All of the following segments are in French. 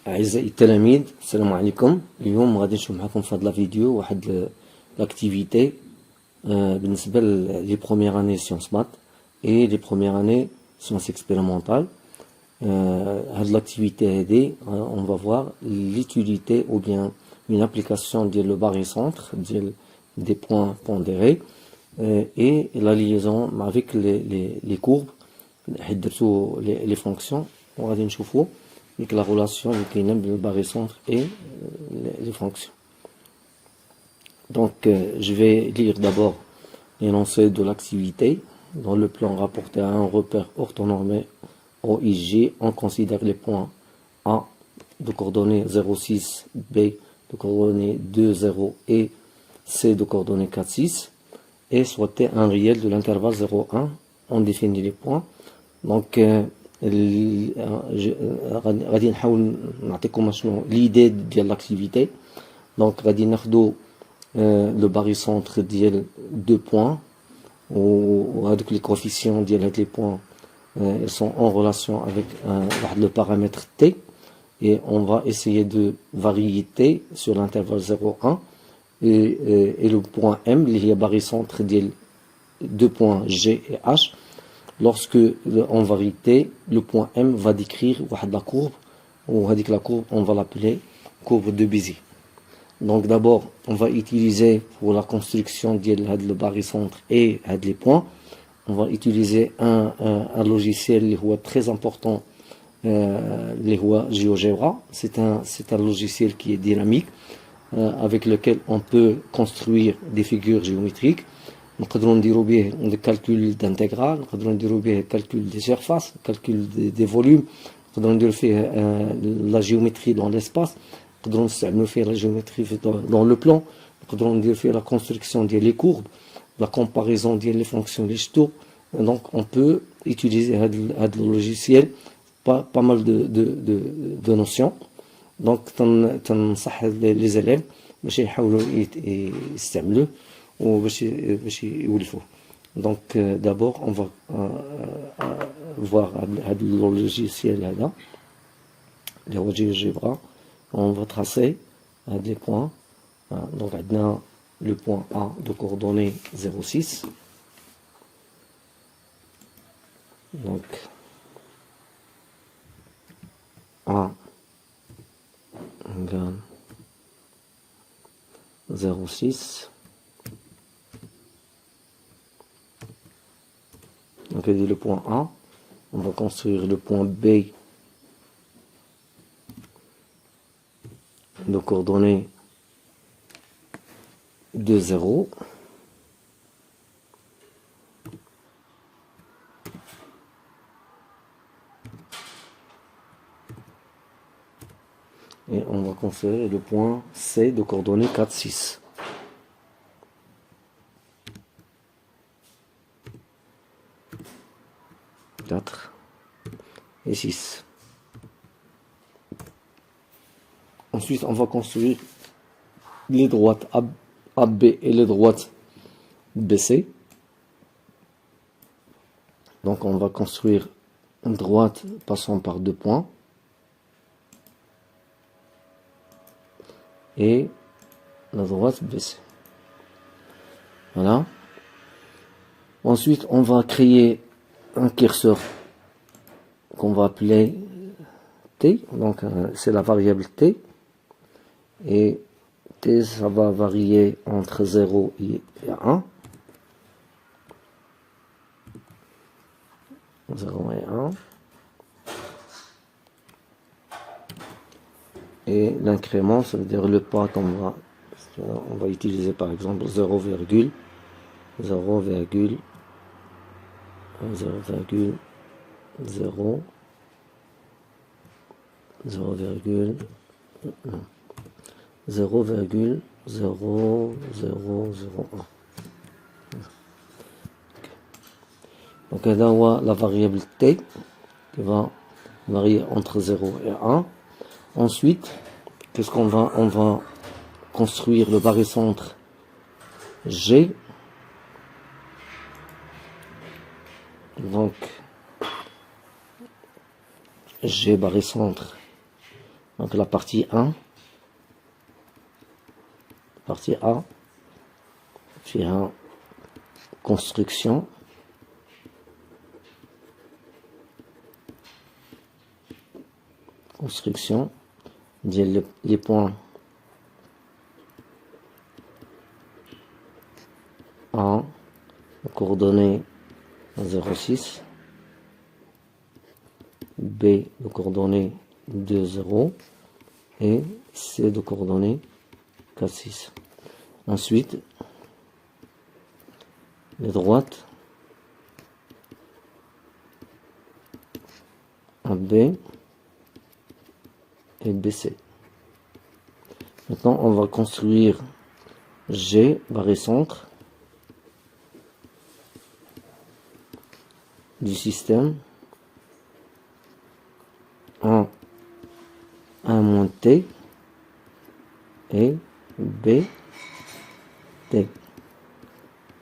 أعزائي التلاميذ، السلام عليكم. اليوم غادي نشوف معكم في هاد لا فيديو واحد لاكتيفيتي بالنسبة لي بروميير اني سيونس مات اي لي بروميير اني سيونس اكسبيريمونتال. هاد لاكتيفيتي هادي on va voir l'utilité ou bien une application ديال le barycentre ديال des points pondérés et la liaison avec les courbes حيت درتو les fonctions وغادي نشوفو avec la relation qui est entre le barycentre et les fonctions. Donc, je vais lire d'abord l'énoncé de l'activité. Dans le plan rapporté à un repère orthonormé OIG, on considère les points A de coordonnées 0,6, B de coordonnées 2,0 et C de coordonnées 4,6 et souhaiter un réel de l'intervalle 0,1. On définit les points. Donc, غادي نحاول نعطيكم شنو ليدي ديال لاكتيفيتي. دونك غادي ناخدو لو باغيسونتر ديال دو بوين وهادوك لي كوفيسيون ديال هاد لي بوين ils sont en relation avec واحد le paramètre t et on va essayer de varier t sur l'intervalle 0,1 et le point m اللي هي باغيسونتر ديال deux points G et H. Lorsque en vérité le point M va décrire la courbe, ou la courbe on va l'appeler courbe de Bézier. Donc d'abord on va utiliser pour la construction de le barycentre et les points, on va utiliser un logiciel qui est très important, GeoGebra. C'est un logiciel qui est dynamique, avec lequel on peut construire des figures géométriques. نقدروا نديروا به الكالكول دانتيغرال، نقدروا نديروا به الكالكول دي سيرفاس، الكالكول دي فوليوم، نقدروا نديروا فيه لا جيومتري دون ليسباس، نقدروا نستعملوا فيه لا جيومتري دون لو بلان، نقدروا نديروا فيه لا كونستركسيون ديال لي كورب، لا كومباريزون ديال لي فونكسيون لي شتو. دونك اون بو utiliser هاد لوجيسيال با مال دو نوسيون. دونك تنصح لي زيليف باش يحاولوا يستعملوه باش يولفوه. Donc d'abord on va voir le logiciel هذا اللي هو GeoGebra. On va tracer des points. Donc عندنا le point A de coordonnées 0,6. Donc A égale 0,6. Donc on dit le point A, on va construire le point B de coordonnées 2,0. Et on va construire le point C de coordonnées 4,6. Et 6. Ensuite, on va construire les droites AB et les droites BC. Donc, on va construire une droite passant par deux points et la droite BC. Voilà. Ensuite, on va créer un curseur qu'on va appeler t, donc c'est la variable t, et t ça va varier entre 0 et 1, 0 et 1, et l'incrément ça veut dire le pas qu'on va utiliser par exemple 0,0,0,0,0,0 0,0001. Donc là on voit la variable t qui va varier entre 0 et 1. Ensuite, qu'est-ce qu'on va, on va construire le barycentre G. Donc G barycentre Donc la partie 1, partie A, فيها construction. Construction, les points A, coordonnées 0,6, B de coordonnées 2,0 et C de coordonnées 4,6. Ensuite, les droites AB et BC. Maintenant, on va construire G, barycentre du système en 1 moins T et B, T.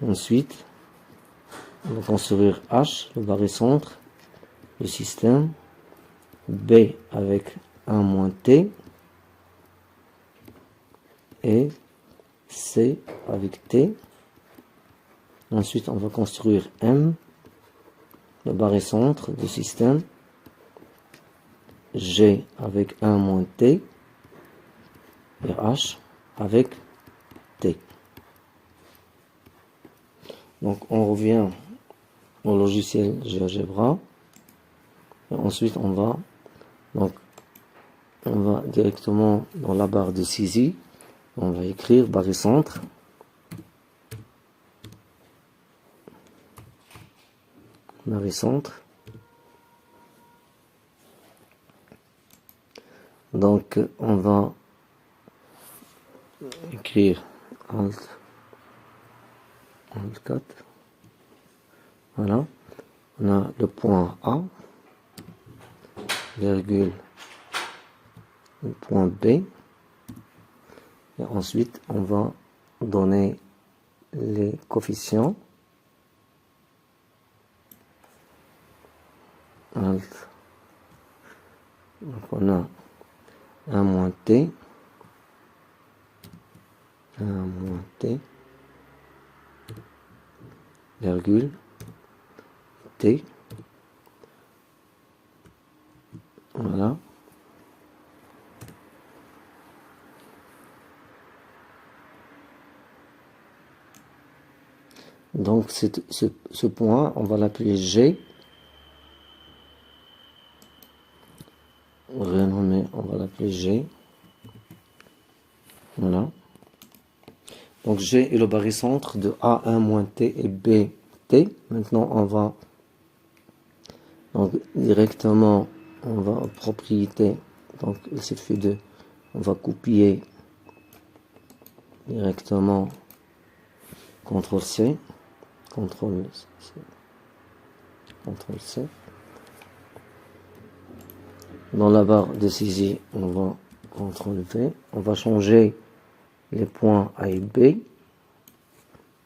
Ensuite, on va construire H, le barycentre du système B avec 1 moins T et C avec T. Ensuite, on va construire M, le barycentre du système G avec 1 moins T et H avec T. Donc, on revient au logiciel GeoGebra. Et ensuite, on va directement dans la barre de saisie. On va écrire barycentre. Barycentre. Donc, on va écrire Alt 4. Voilà. On a le point A, virgule, le point B. Et ensuite, on va donner les coefficients. Alt. Donc, on a 1 moins T. 1 moins T. Virgule. T. Voilà. Donc, ce point, on va l'appeler G. Renommer, on va l'appeler G. Voilà. Donc, G est le barycentre de A1 moins T et B, T. Maintenant, on va donc directement, on va aux propriétés. Donc, il suffit de, on va copier directement CTRL-C, CTRL-C, CTRL-C. Dans la barre de saisie, on va CTRL-V. On va changer les points A et B.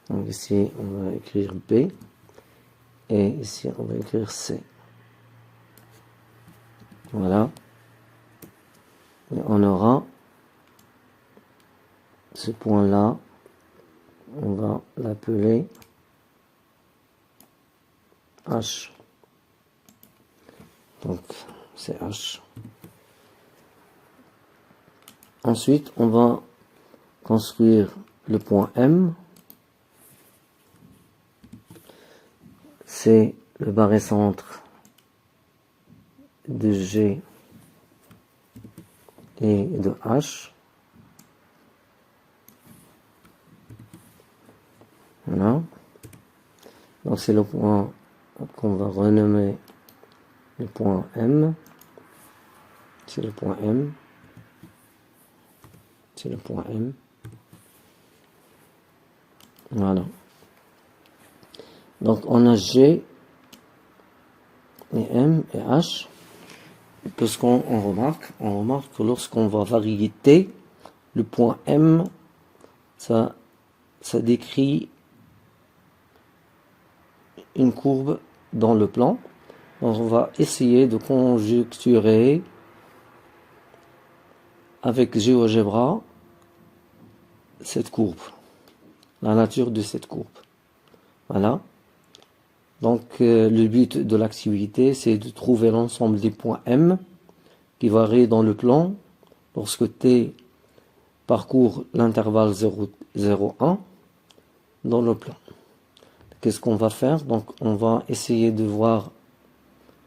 Donc ici, on va écrire B. Et ici, on va écrire C. Voilà. Et on aura ce point-là. On va l'appeler H. Donc, c'est H. Ensuite, on va construire le point M. C'est le barycentre de G et de H. Voilà. Donc, c'est le point qu'on va renommer le point M. C'est le point M. C'est le point M. Voilà. Donc, on a G et M et H. Qu'est-ce qu'on remarque? On remarque que lorsqu'on va varier T, le point M, ça décrit une courbe dans le plan. Donc, on va essayer de conjecturer avec GeoGebra cette courbe, la nature de cette courbe. Voilà. Donc le but de l'activité, c'est de trouver l'ensemble des points M qui varient dans le plan lorsque T parcourt l'intervalle 0, 0, 1 dans le plan. Qu'est-ce qu'on va faire? Donc on va essayer de voir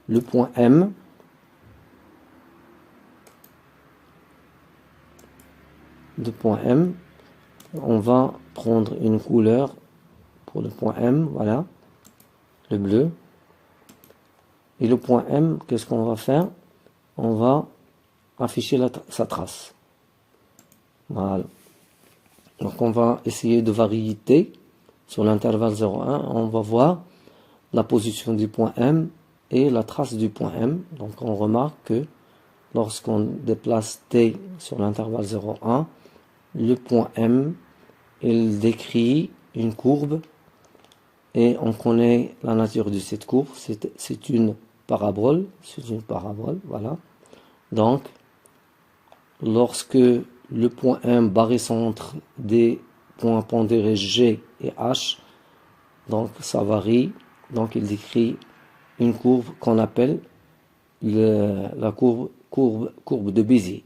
le point M. De point M, on va prendre une couleur pour le point M, voilà, le bleu. Et le point M, qu'est-ce qu'on va faire? On va afficher sa trace. Voilà. Donc on va essayer de varier T sur l'intervalle 0,1. On va voir la position du point M et la trace du point M. Donc on remarque que lorsqu'on déplace T sur l'intervalle 0,1, le point M, il décrit une courbe et on connaît la nature de cette courbe. C'est une parabole. C'est une parabole, voilà. Donc, lorsque le point M barycentre des points pondérés G et H, donc ça varie, donc il décrit une courbe qu'on appelle la courbe de Bézier.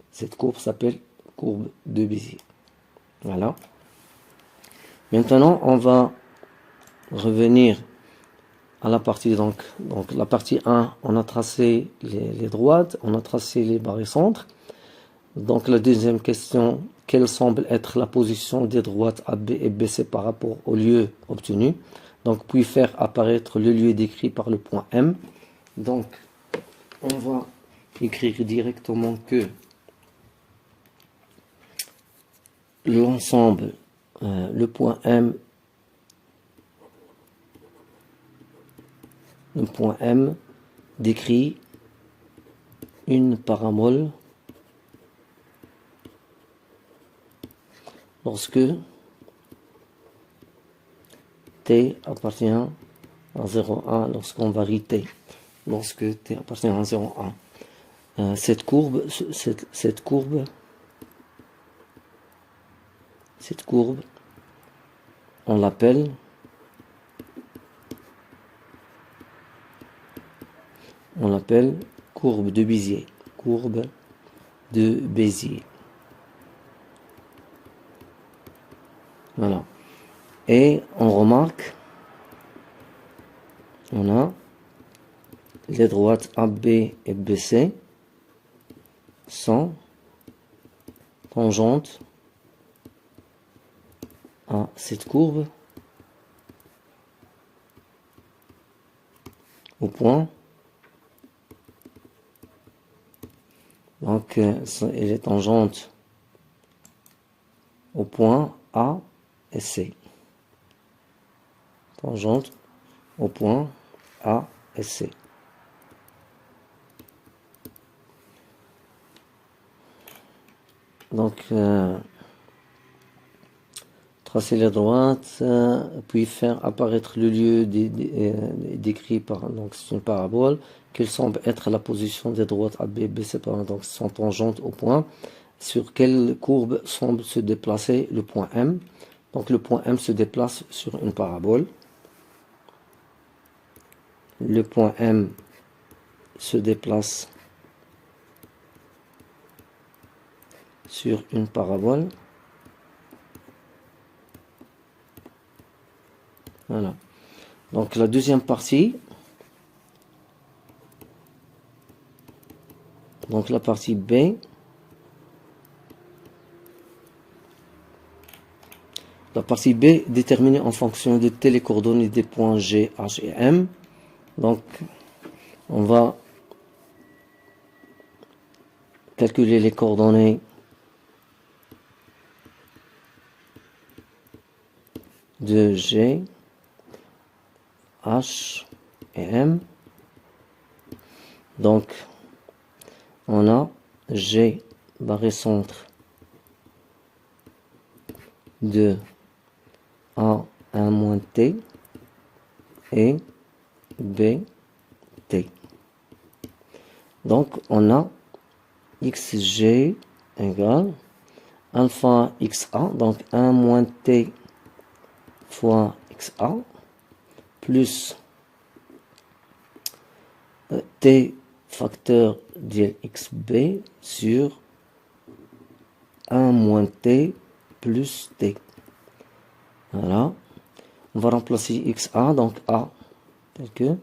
Cette courbe s'appelle courbe de Bézier. Voilà. Maintenant, on va revenir à la partie, donc la partie 1, on a tracé les droites, on a tracé les barycentres. Donc la deuxième question, quelle semble être la position des droites AB et BC par rapport au lieu obtenu? Donc puis faire apparaître le lieu décrit par le point M. Donc on va écrire directement que l'ensemble, le point M décrit une parabole lorsque T appartient à 0,1, lorsqu'on varie T, lorsque T appartient à 0,1. Cette courbe, on l'appelle courbe de Bézier. Courbe de Bézier. Voilà. Et on remarque, on a les droites AB et BC sont tangentes à cette courbe au point. Donc, elle est tangente au point A et C. Tangente au point A et C. Donc, tracer les droites, puis faire apparaître le lieu décrit par, donc c'est une parabole, quelle semble être la position des droites AB et BC, donc sont tangentes au point, sur quelle courbe semble se déplacer le point M. Donc le point M se déplace sur une parabole. Le point M se déplace sur une parabole. Voilà. Donc la deuxième partie, donc la partie B, la partie B déterminée en fonction de telles coordonnées des points G, H et M. Donc on va calculer les coordonnées de G, H et M. Donc on a G barycentre de A1 T et B T. Donc on a XG égale alpha xa, donc 1 moins t fois xa, plus t facteur de xb sur 1 moins t plus t. Voilà. On va remplacer xa, donc a, tel que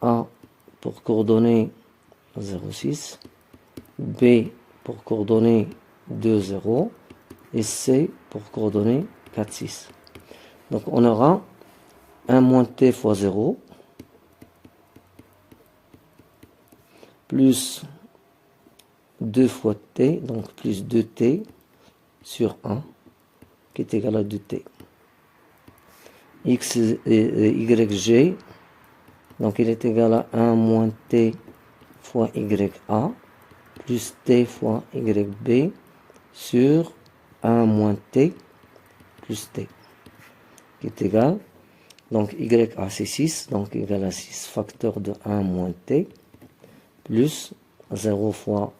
a pour coordonnées 0,6, b pour coordonnées 2, 0, et c pour coordonnées 4, 6. Donc on aura 1 moins t fois 0, plus 2 fois t, donc plus 2t sur 1, qui est égal à 2t. X et YG, donc il est égal à 1 moins t fois YA, plus t fois YB, sur 1 moins t plus t, qui est égal, donc YA c'est 6, donc égal à 6 facteur de 1 moins t, plus 0 fois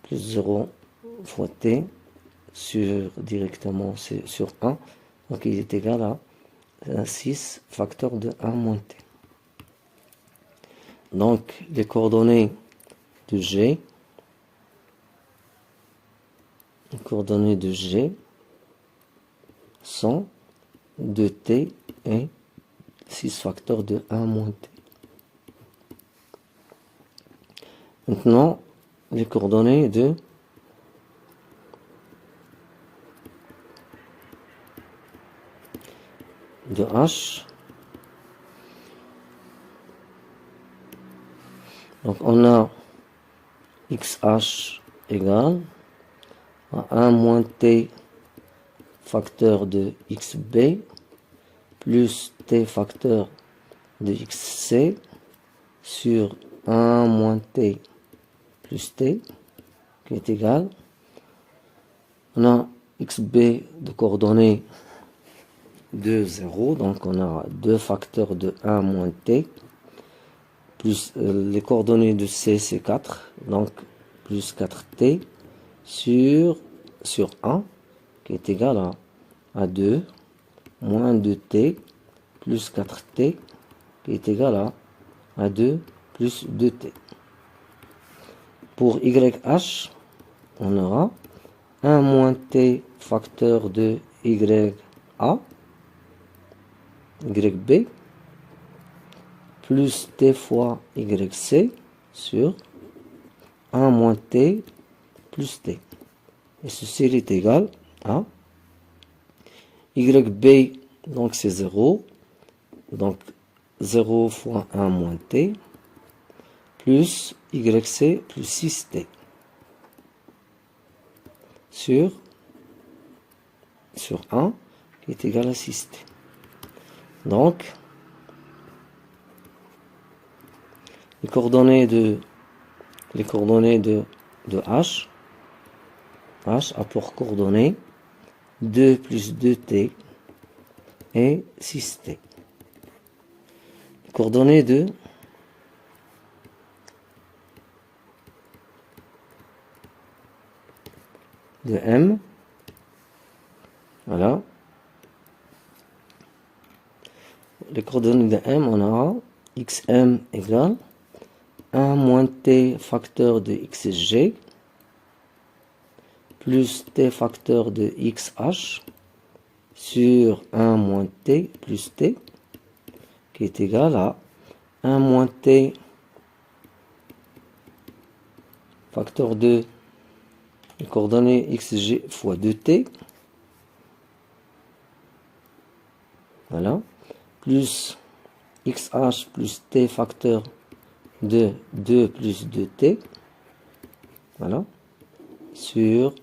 plus 0 fois t sur directement sur 1, donc il est égal à 6 facteur de 1 moins t. Donc les coordonnées de G, les coordonnées de G sont 2t et 6 facteurs de 1 moins t. Maintenant, les coordonnées de H. Donc on a xh égale à 1 moins t facteur de xb plus t facteur de xc sur 1 moins t plus t, qui est égal, on a xb de coordonnées de 0, donc on a 2 facteurs de 1 moins t, plus les coordonnées de c c'est 4, donc plus 4t sur 1, qui est égal à 2, moins 2t plus 4t, qui est égal à 2 plus 2t. Pour YH, on aura 1 moins t facteur de YA, YB, plus t fois YC sur 1 moins t plus t. Et ceci est égal à YB, donc c'est 0, donc 0 fois 1 moins t, plus YC plus 6t sur 1, qui est égal à 6t. Donc, les coordonnées de H a pour coordonnées 2 plus 2t et 6t. Les coordonnées de M, voilà. Les coordonnées de M, on aura xm égale 1 moins t facteur de xg plus t facteur de xh sur 1 moins t plus t, qui est égal à 1 moins t facteur de les coordonnées xg fois 2t, voilà, plus xh plus t facteur de 2 plus 2t, voilà, sur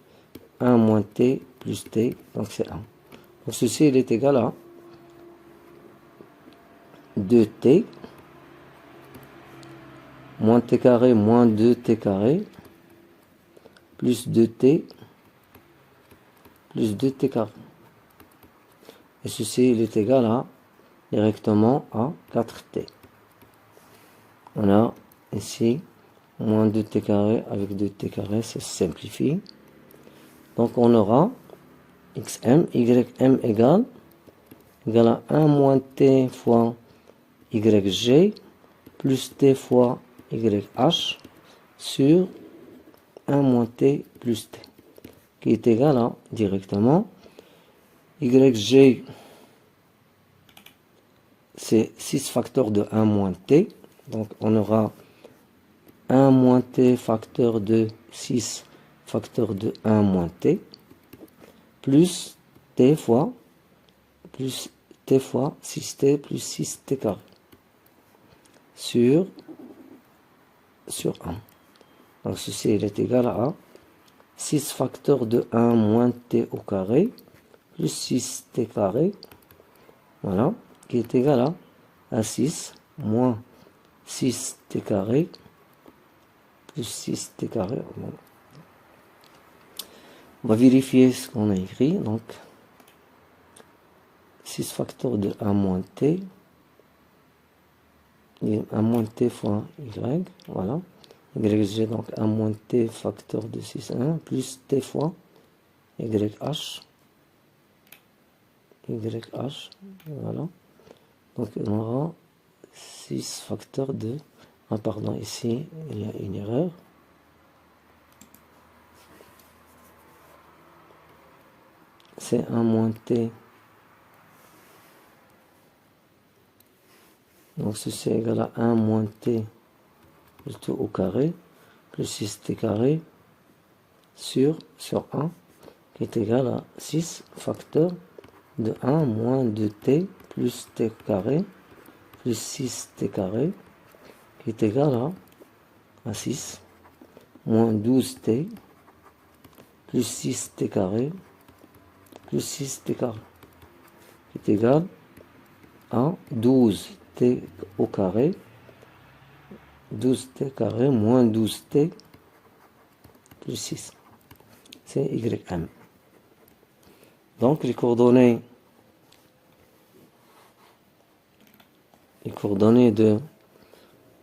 1 moins t plus t, donc c'est 1. Donc ceci il est égal à 2t moins t carré moins 2t carré plus 2t plus 2t carré. Et ceci il est égal à directement à 4t. On a ici moins 2t carré avec 2t carré, ça se simplifie. Donc on aura xm, ym égale à 1 moins t fois yg plus t fois yh sur 1 moins t plus t, qui est égal à directement yg, c'est 6 facteurs de 1 moins t, donc on aura 1 moins t facteur de 6 facteur de 1 moins t, plus t fois 6t plus 6t carré sur 1. Donc ceci est égal à 6 facteurs de 1 moins t au carré plus 6t carré, voilà, qui est égal à 6 moins 6t carré plus 6t carré. Voilà. On va vérifier ce qu'on a écrit. Donc 6 facteurs de 1 moins t, 1 moins t fois y, voilà. YG, donc 1 moins t facteur de 6, 1, plus t fois YH, voilà. Donc on aura 6 facteurs de, ah pardon, ici il y a une erreur. C'est 1 moins t. Donc ceci est égal à 1 moins t plus tout au carré plus 6t carré sur 1, qui est égal à 6 facteurs de 1 moins 2t plus t carré plus 6t carré, qui est égal à 6 moins 12t plus 6t carré plus 6t carré, qui est égal à 12t au carré, 12t carré moins 12t plus 6. C'est ym. Donc les coordonnées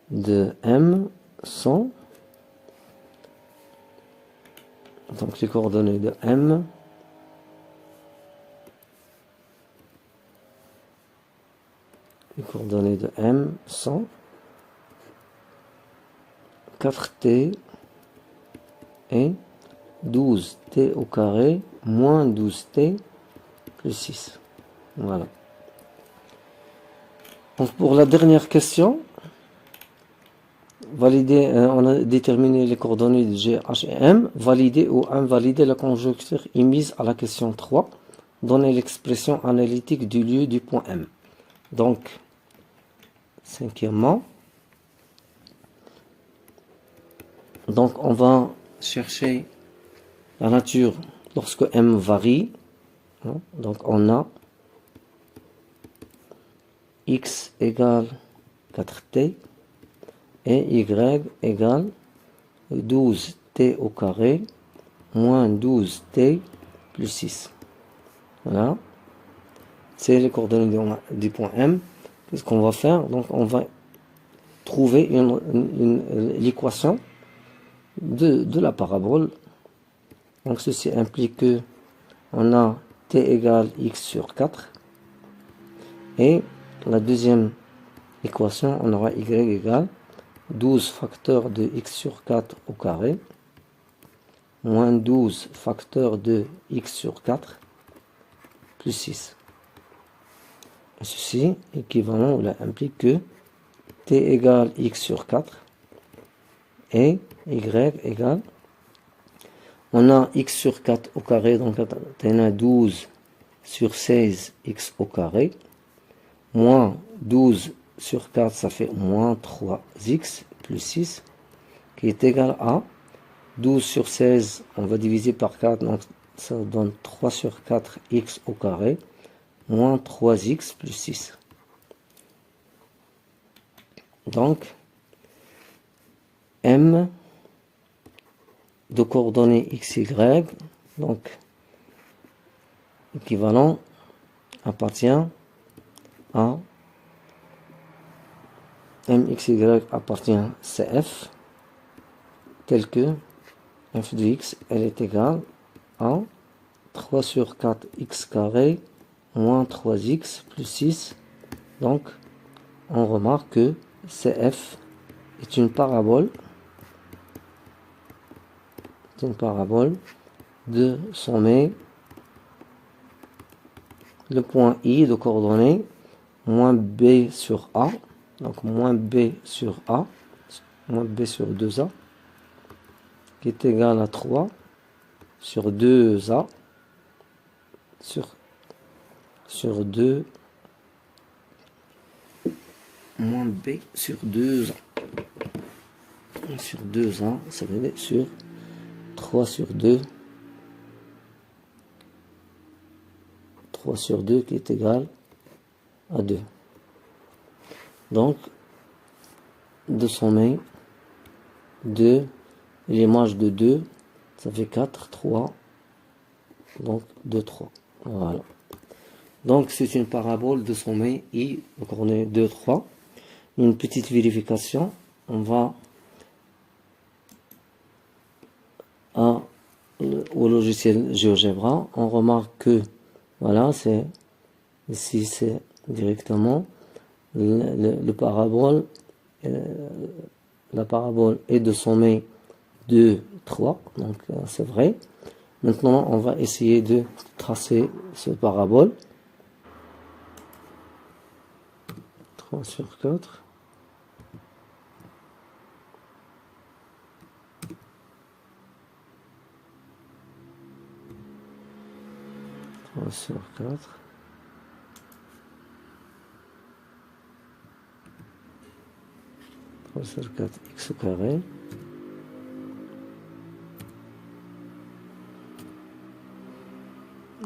de m sont, donc les coordonnées de m sont 4t et 12t au carré moins 12t plus 6. Voilà. Donc pour la dernière question, valider, on a déterminé les coordonnées de G, H et M, valider ou invalider la conjoncture émise à la question 3, donner l'expression analytique du lieu du point M. Donc, cinquièmement, donc on va chercher la nature lorsque M varie. Donc on a x égale 4t et y égale 12t au carré moins 12t plus 6. Voilà. C'est les coordonnées du point M. Qu'est-ce qu'on va faire? Donc on va trouver l'équation de la parabole. Donc ceci implique que on a t égale x sur 4 et la deuxième équation, on aura y égale 12 facteurs de x sur 4 au carré moins 12 facteurs de x sur 4 plus 6. Et ceci équivalent ou là, implique que t égale x sur 4 et y égale, on a x sur 4 au carré, donc on a 12 sur 16 x au carré moins 12 sur 4, ça fait moins 3x plus 6, qui est égal à 12 sur 16, on va diviser par 4, donc ça donne 3 sur 4x au carré, moins 3x plus 6. Donc, M de coordonnées xy, donc équivalent, appartient à mxy appartient à cf, tel que f de x, elle est égale A, 3 sur 4 x carré, moins 3x plus 6. Donc, on remarque que CF est une parabole de sommet, le point I de coordonnées, moins B sur A, donc moins B sur A, moins B sur 2A, qui est égal à 3 sur 2A, sur 2, moins B sur 2A. Sur 2A, ça veut dire sur 3 sur 2. 3 sur 2 qui est égal à 2. Donc, de sommet, 2, l'image de 2, ça fait 4, 3, donc 2, 3. Voilà. Donc, c'est une parabole de sommet I, donc on est 2, 3. Une petite vérification, on va au logiciel GeoGebra, on remarque que, voilà, c'est ici, c'est directement le parabole, la parabole est de sommet 2, 3, donc c'est vrai. Maintenant, on va essayer de tracer ce parabole. 3 sur 4. Sur 4. Sur 4 x carré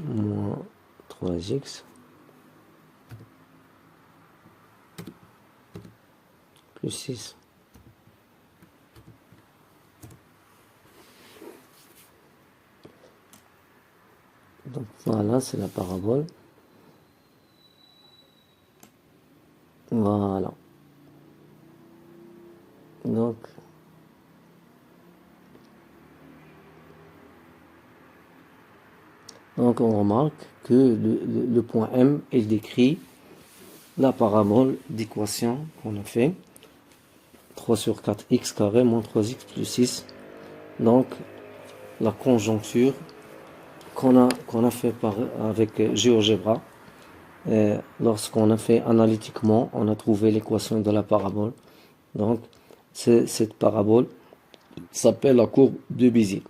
moins 3x plus 6. Donc voilà, c'est la parabole. Voilà. Donc on remarque que le point M, il décrit la parabole d'équation qu'on a fait. 3 sur 4 x carré moins 3x plus 6. Donc la conjoncture qu'on a fait avec GeoGebra. Lorsqu'on a fait analytiquement, on a trouvé l'équation de la parabole. Donc cette parabole s'appelle la courbe de Bézier.